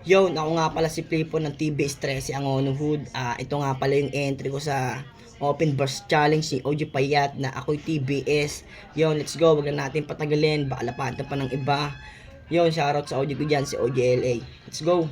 Yun, ako nga pala si Flipo ng TBS 13 ang Hood. Ito nga pala yung entry ko sa Open Burst Challenge ni OG Payat na ako'y TBS. Yun, let's go. Wag na natin patagalin. Baka lapatan pa ng iba. Yun, shoutout sa OG ko dyan, si OG LA. Let's go.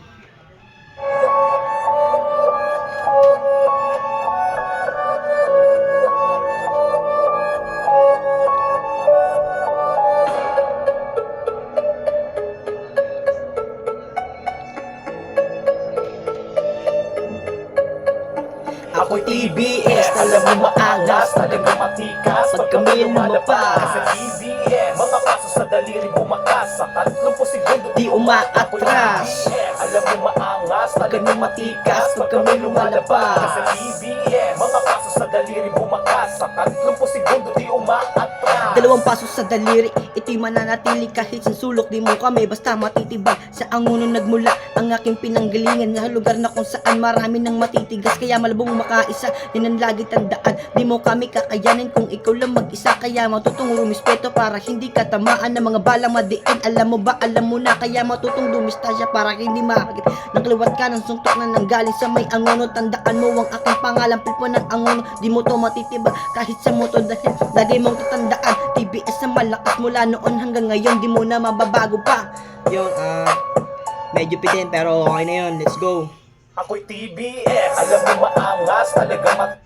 Ako'y TBS, alam mo maangas, talagang matikas pag kami lumabas. Sa TBS, mga paso sa daliri bumakas sa 30 segundo Di umaatras. Alam mo maangas, Pag kami matikas, pag kami lumalabas. Sa TBS, mga paso sa daliri bumakas sa 30 segundo di umaatras. Dalawang paso sa daliri, ito'y mananatili kahit sa sulok. Di mo kami basta matitibag. Sa anguno nagmula ang aking pinanggalingan, na lugar na kung saan marami nang matitigas. Kaya malabong makaisa, din ang lagi tandaan. Di mo kami kakayanin kung ikaw lang mag-isa. Kaya matutong rumispeto para hindi ka tamaan ng mga balang madiin. Alam mo ba, alam mo na, kaya matutong dumistasya para hindi makakit. Nang kaliwat ka ng suntok na nanggaling sa may anguno. Tandaan mo ang aking pangalan, Flipo ng anguno. Di mo to matitibag kahit sa moto, dahil lagay mong tatandaan. TBS na malakas mula noon hanggang ngayon, di mo na mababago pa. Yun, medyo pitin pero okay na yun. Let's go. Ako'y TBS, alam mo maangas, talagang